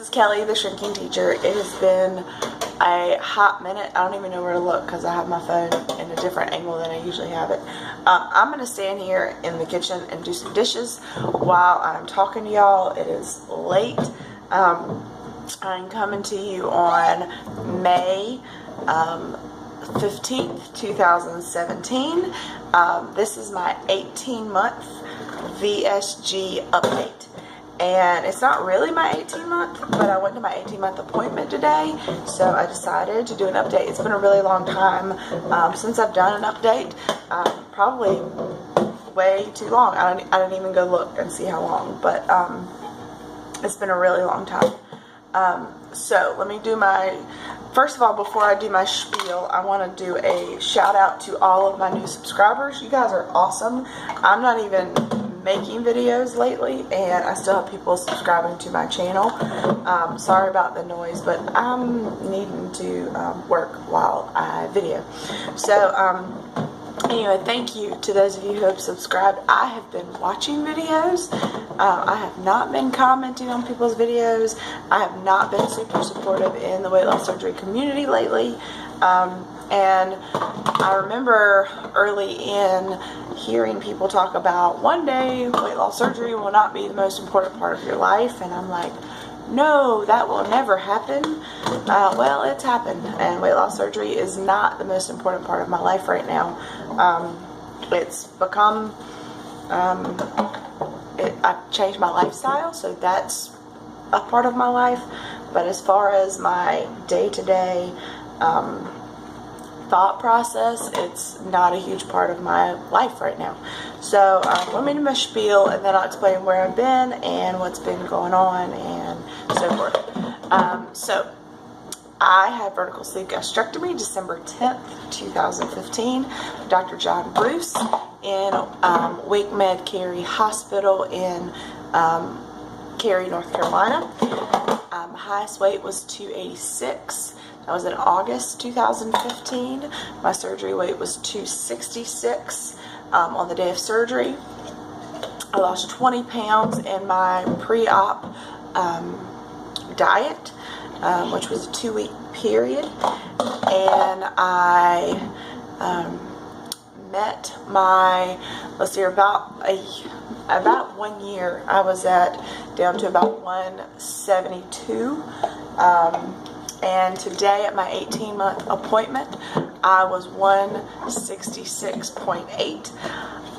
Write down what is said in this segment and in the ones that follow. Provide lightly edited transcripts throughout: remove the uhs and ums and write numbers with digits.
is Kelly, the shrinking teacher. It has been a hot minute. I don't even know where to look because I have my phone in a different angle than I usually have it. I'm going to stand here in the kitchen and do some dishes while I'm talking to y'all. It is late. I'm coming to you on May 15th, 2017. This is my 18-month VSG update. And it's not really my 18-month, but I went to my 18-month appointment today, so I decided to do an update. It's been a really long time since I've done an update, probably way too long. I didn't even go look and see how long, but it's been a really long time. So let me do my, first of all, before I do my spiel, I want to do a shout out to all of my new subscribers. You guys are awesome. I'm not even making videos lately, and I still have people subscribing to my channel. Sorry about the noise, but I'm needing to work while I video. So anyway, thank you to those of you who have subscribed. I have been watching videos. I have not been commenting on people's videos. I have not been super supportive in the weight loss surgery community lately. And I remember early in hearing people talk about one day weight loss surgery will not be the most important part of your life, and I'm like, no, that will never happen. Well, it's happened, and weight loss surgery is not the most important part of my life right now. It's become, I've changed my lifestyle, so that's a part of my life, but as far as my day-to-day thought process, it's not a huge part of my life right now. So let me do my spiel, and then I'll explain where I've been and what's been going on and so forth. So I had vertical sleeve gastrectomy December 10th, 2015. Dr. John Bruce in Wake Med Cary Hospital in Cary, North Carolina. My highest weight was 286. That was in August 2015. My surgery weight was 266 on the day of surgery. I lost 20 pounds in my pre-op diet, which was a 2-week period. And I met my, let's see, about 1 year, I was down to about 172. And today at my 18-month appointment, I was 166.8.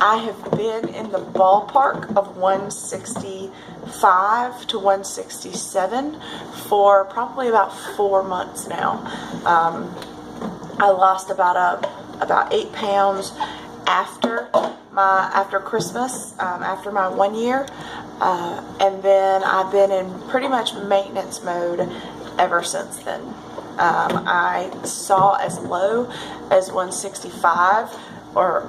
I have been in the ballpark of 165 to 167 for probably about 4 months now. I lost about 8 pounds after Christmas, after my 1 year, and then I've been in pretty much maintenance mode ever since then. I saw as low as 165,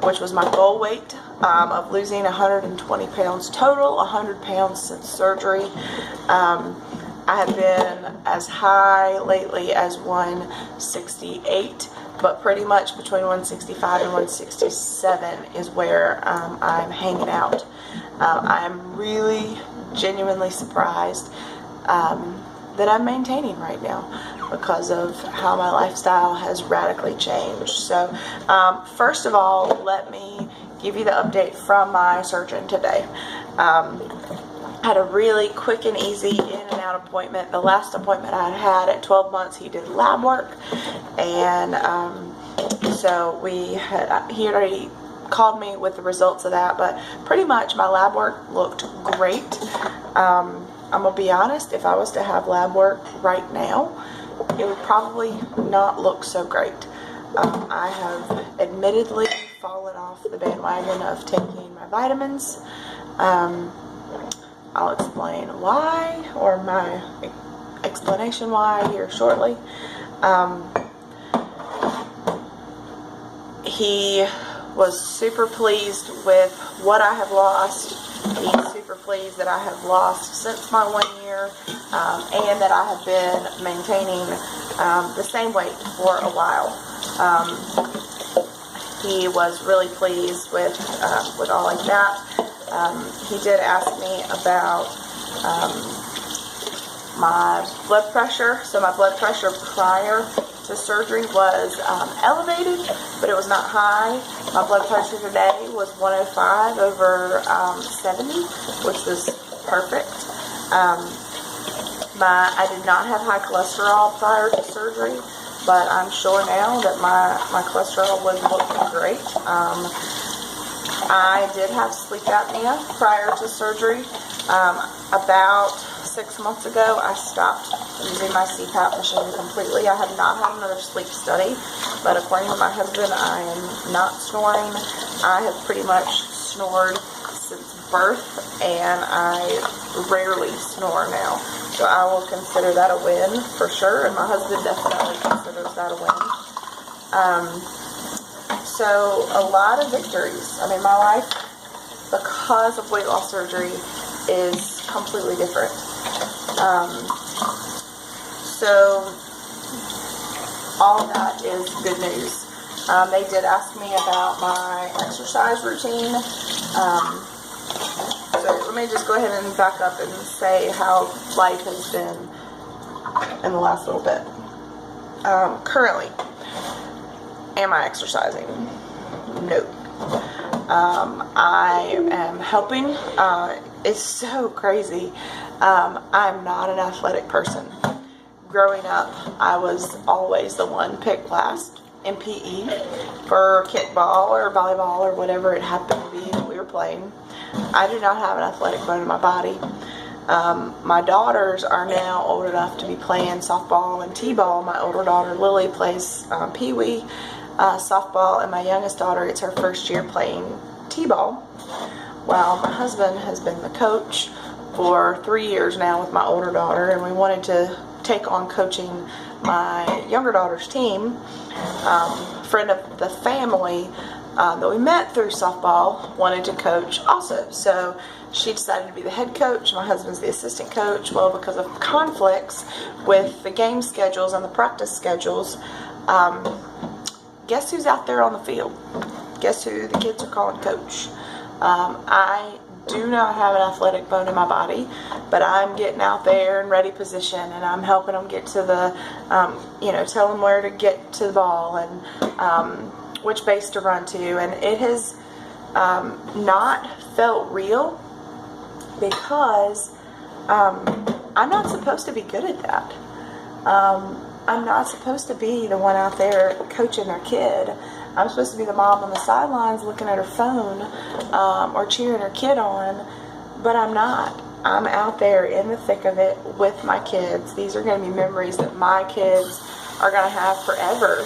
which was my goal weight, of losing 120 pounds total, 100 pounds since surgery. I have been as high lately as 168, but pretty much between 165 and 167 is where I'm hanging out. I'm really genuinely surprised that I'm maintaining right now because of how my lifestyle has radically changed. So first of all, let me give you the update from my surgeon today. Had a really quick and easy in and out appointment. The last appointment I had at 12 months, he did lab work, and so he had already called me with the results of that, but pretty much my lab work looked great. I'm going to be honest, if I was to have lab work right now, it would probably not look so great. I have admittedly fallen off the bandwagon of taking my vitamins. I'll explain why, or my explanation why here shortly. He was super pleased with what I have lost. He's super pleased that I have lost since my 1 year, and that I have been maintaining the same weight for a while. He was really pleased with all like that. He did ask me about my blood pressure. So my blood pressure prior to surgery was elevated, but it was not high. My blood pressure today was 105 over 70, which was perfect. I did not have high cholesterol prior to surgery, but I'm sure now that my cholesterol was looking great. I did have sleep apnea prior to surgery. About 6 months ago, I stopped using my CPAP machine completely. I have not had another sleep study, but according to my husband, I am not snoring. I have pretty much snored since birth, and I rarely snore now. So I will consider that a win for sure, and my husband definitely considers that a win. So a lot of victories. I mean, my life, because of weight loss surgery, is completely different. So all of that is good news. They did ask me about my exercise routine. So let me just go ahead and back up and say how life has been in the last little bit. Currently, am I exercising? No. I am helping. It's so crazy. I'm not an athletic person. Growing up, I was always the one picked last in PE for kickball or volleyball or whatever it happened to be that we were playing. I do not have an athletic bone in my body. My daughters are now old enough to be playing softball and t-ball. My older daughter, Lily, plays pee-wee softball, and my youngest daughter, it's her first year playing t-ball. Well, my husband has been the coach for 3 years now with my older daughter, and we wanted to take on coaching my younger daughter's team. Friend of the family that we met through softball wanted to coach also. So she decided to be the head coach. My husband's the assistant coach. Well, because of conflicts with the game schedules and the practice schedules, guess who's out there on the field? Guess who the kids are calling coach? I do not have an athletic bone in my body, but I'm getting out there in ready position, and I'm helping them get to the, tell them where to get to the ball and which base to run to. And it has not felt real because I'm not supposed to be good at that. I'm not supposed to be the one out there coaching their kid. I'm supposed to be the mom on the sidelines looking at her phone or cheering her kid on, but I'm not. I'm out there in the thick of it with my kids. These are going to be memories that my kids are going to have forever,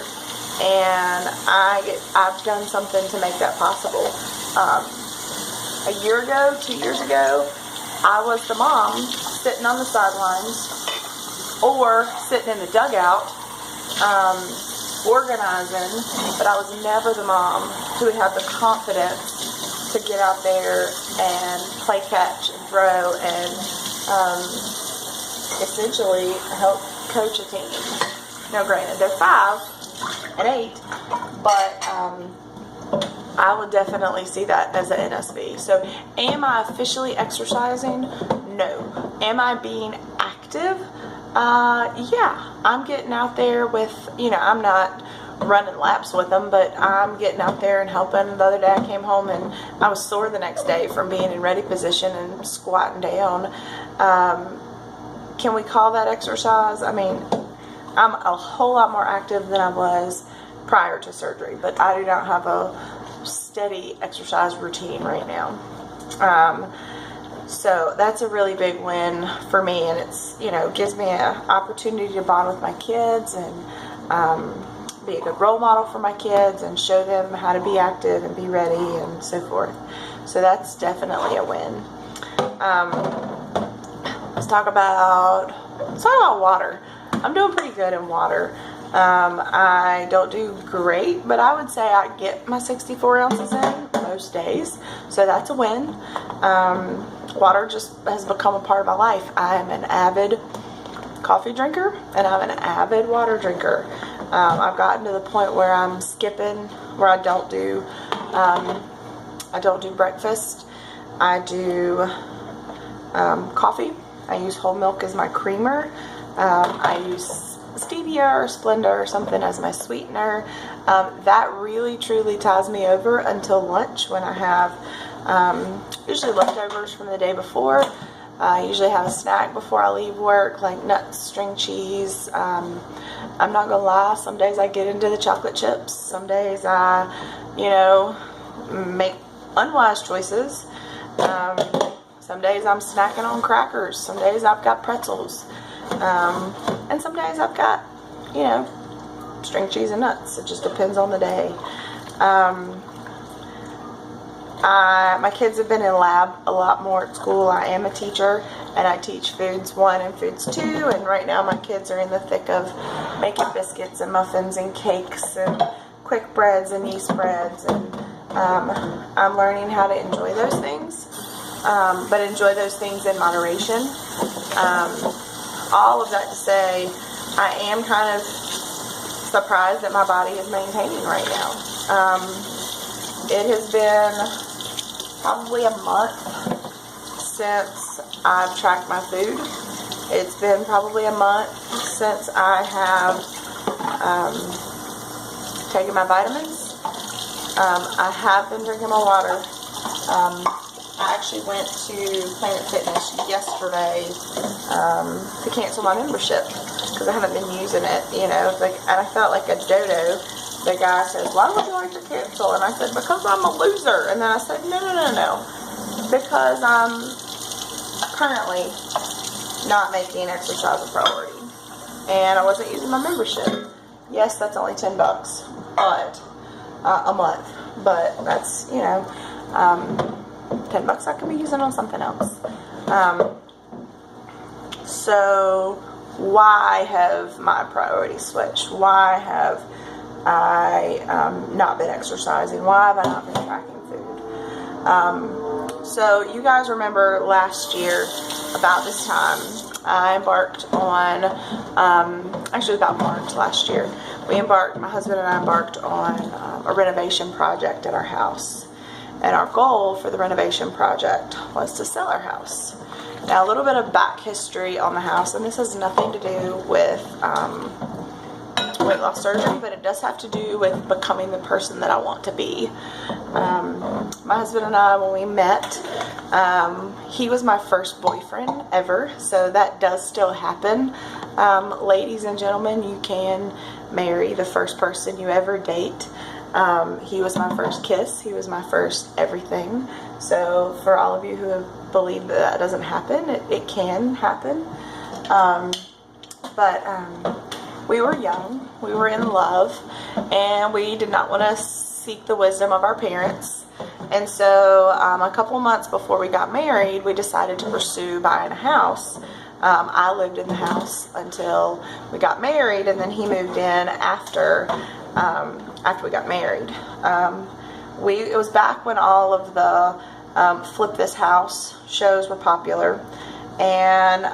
and I've done something to make that possible. A year ago, 2 years ago, I was the mom sitting on the sidelines or sitting in the dugout organizing, but I was never the mom who had the confidence to get out there and play catch and throw and essentially help coach a team. Now granted, they're 5 and 8, but I would definitely see that as an NSV. So am I officially exercising? No. Am I being active? Yeah, I'm getting out there with, I'm not running laps with them, but I'm getting out there and helping. The other day I came home and I was sore the next day from being in ready position and squatting down. Can we call that exercise? I mean, I'm a whole lot more active than I was prior to surgery, but I do not have a steady exercise routine right now. So that's a really big win for me, and it's, gives me an opportunity to bond with my kids and be a good role model for my kids and show them how to be active and be ready and so forth. So that's definitely a win. Let's talk about water. I'm doing pretty good in water. I don't do great, but I would say I get my 64 ounces in most days, so that's a win. Water just has become a part of my life. I am an avid coffee drinker, and I'm an avid water drinker. I've gotten to the point where I'm skipping, where I don't do breakfast. I do coffee I use whole milk as my creamer. I use stevia or Splenda or something as my sweetener. That really truly ties me over until lunch, when I have usually leftovers from the day before. I usually have a snack before I leave work, like nuts, string cheese. I'm not gonna lie, some days I get into the chocolate chips. Some days I, make unwise choices. Some days I'm snacking on crackers. Some days I've got pretzels. And some days I've got, string cheese and nuts. It just depends on the day. My kids have been in lab a lot more at school. I am a teacher, and I teach Foods 1 and Foods 2, and right now my kids are in the thick of making biscuits and muffins and cakes and quick breads and yeast breads, and I'm learning how to enjoy those things, but enjoy those things in moderation. All of that to say, I am kind of surprised that my body is maintaining right now. It has been probably a month since I've tracked my food. It's been probably a month since I have taken my vitamins. I have been drinking my water. I actually went to Planet Fitness yesterday to cancel my membership because I haven't been using it, and I felt like a dodo. The guy says, "Why would you like to cancel?" And I said, "Because I'm a loser." And then I said, No. Because I'm currently not making exercise a priority. And I wasn't using my membership. Yes, that's only $10, but a month. But that's, $10 I could be using on something else. So why have my priorities switched? Why have I not been exercising? Why have I not been tracking food? So you guys remember last year about this time I embarked on, actually about March last year, my husband and I embarked on a renovation project at our house. And our goal for the renovation project was to sell our house. Now, a little bit of back history on the house, and this has nothing to do with weight loss surgery, but it does have to do with becoming the person that I want to be. My husband and I, when we met, he was my first boyfriend ever, so that does still happen. Ladies and gentlemen, you can marry the first person you ever date. He was my first kiss. He was my first everything. So for all of you who have believed that doesn't happen, it can happen. But we were young, we were in love, and we did not want to seek the wisdom of our parents. And so a couple months before we got married, we decided to pursue buying a house. I lived in the house until we got married, and then he moved in after we got married. It was back when all of the Flip This House shows were popular, and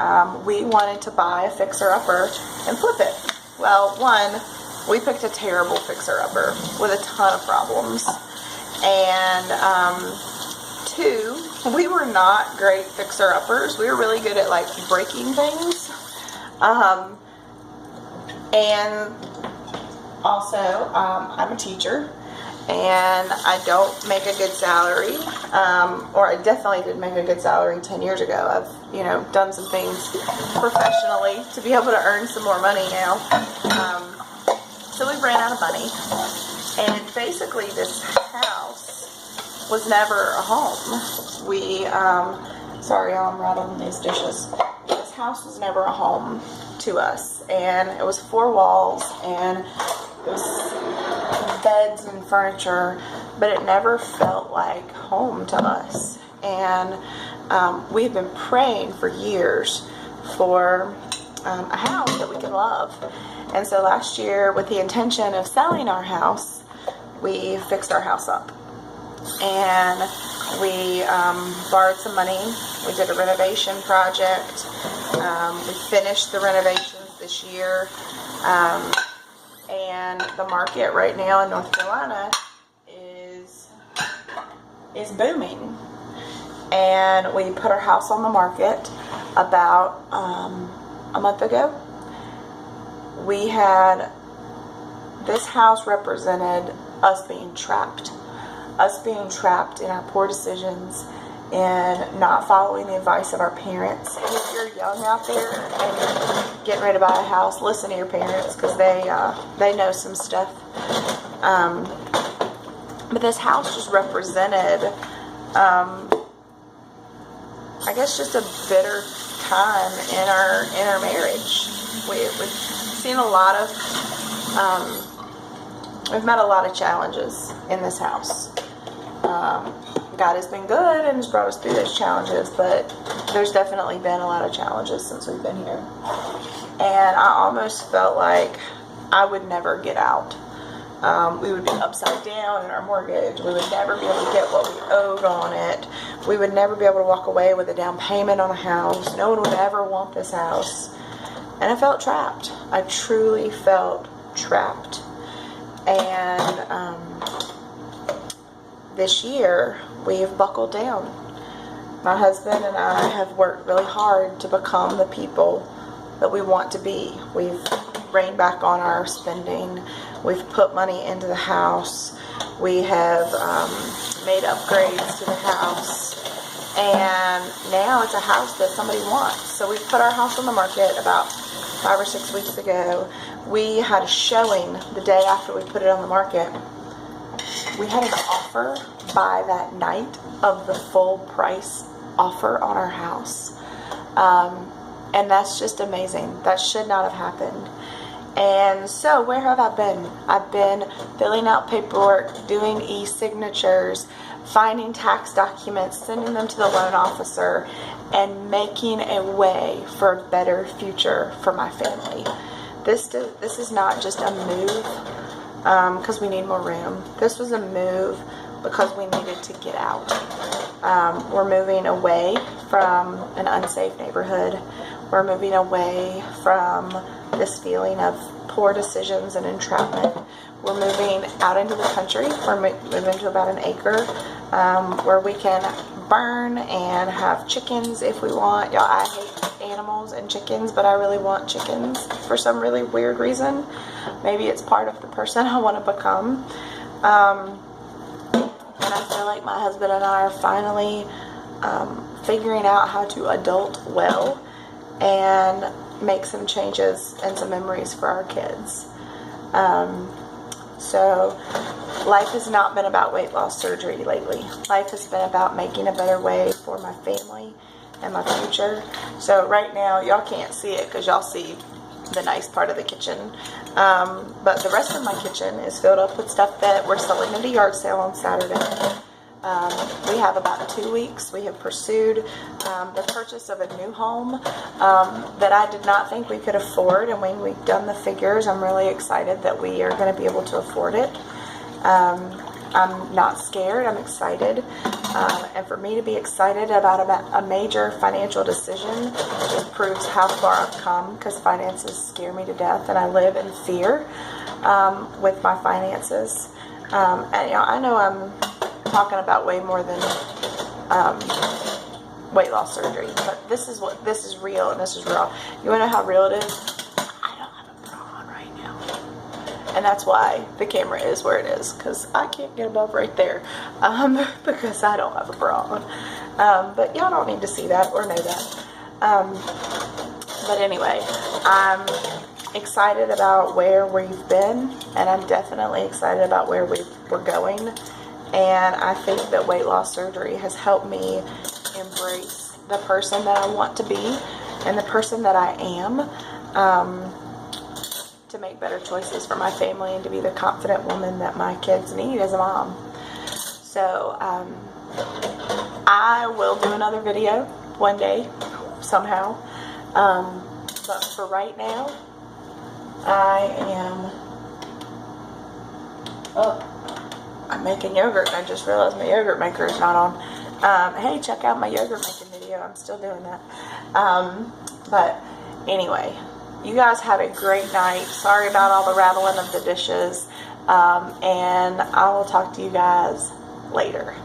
we wanted to buy a fixer-upper and flip it. Well, one, we picked a terrible fixer-upper with a ton of problems, and two, we were not great fixer-uppers. We were really good at like breaking things, and also I'm a teacher, and I don't make a good salary, or I definitely didn't make a good salary 10 years ago. I've, done some things professionally to be able to earn some more money now. So we ran out of money, and basically this house was never a home. Sorry, I'm rattling these dishes. This house was never a home to us, and it was 4 walls, and it was beds and furniture, but it never felt like home to us. And we've been praying for years for a house that we can love. And so last year, with the intention of selling our house, we fixed our house up. And we borrowed some money. We did a renovation project. We finished the renovations this year. And the market right now in North Carolina is booming. And we put our house on the market. about a month ago. This house represented us being trapped in our poor decisions and not following the advice of our parents. And if you're young out there and you're getting ready to buy a house, listen to your parents, because they know some stuff. But this house just represented, I guess, just a bitter time in our marriage. We've seen a lot of, we've met a lot of challenges in this house. God has been good and has brought us through those challenges, but there's definitely been a lot of challenges since we've been here. And I almost felt like I would never get out. We would be upside down in our mortgage. We would never be able to get what we owed on it. We would never be able to walk away with a down payment on a house. No one would ever want this house. And I felt trapped. I truly felt trapped. And this year, we've buckled down. My husband and I have worked really hard to become the people that we want to be. We've reined back on our spending. We've put money into the house. We have made upgrades to the house. And now it's a house that somebody wants. So we put our house on the market about 5 or 6 weeks ago. We had a showing the day after we put it on the market. We had an offer by that night of the full price offer on our house. And that's just amazing. That should not have happened. And so where have I been? I've been filling out paperwork, doing e-signatures, finding tax documents, sending them to the loan officer, and making a way for a better future for my family. This is not just a move because we need more room. This was a move because we needed to get out. We're moving away from an unsafe neighborhood. We're moving away from this feeling of poor decisions and entrapment. We're moving out into the country. We're moving to about an acre where we can burn and have chickens if we want. Y'all, I hate animals and chickens, but I really want chickens for some really weird reason. Maybe it's part of the person I want to become. And I feel like my husband and I are finally figuring out how to adult well and make some changes and some memories for our kids. So life has not been about weight loss surgery lately. Life has been about making a better way for my family and my future. So right now, y'all can't see it because y'all see the nice part of the kitchen. But the rest of my kitchen is filled up with stuff that we're selling at a yard sale on Saturday. We have about 2 weeks. We have pursued the purchase of a new home that I did not think we could afford. And when we've done the figures, I'm really excited that we are going to be able to afford it. I'm not scared. I'm excited. And for me to be excited about a major financial decision, it proves how far I've come, because finances scare me to death, and I live in fear with my finances. And you know, I know I'm talking about way more than weight loss surgery, but this is real, and this is raw. You want to know how real it is? I don't have a bra on right now, and that's why the camera is where it is, because I can't get above right there, because I don't have a bra on. But y'all don't need to see that or know that. But anyway, I'm excited about where we've been, and I'm definitely excited about where we're going. And I think that weight loss surgery has helped me embrace the person that I want to be and the person that I am, to make better choices for my family and to be the confident woman that my kids need as a mom. So I will do another video one day somehow. But for right now, I'm making yogurt, and I just realized my yogurt maker is not on. Hey, check out my yogurt making video. I'm still doing that. But anyway, you guys have a great night. Sorry about all the rattling of the dishes. And I will talk to you guys later.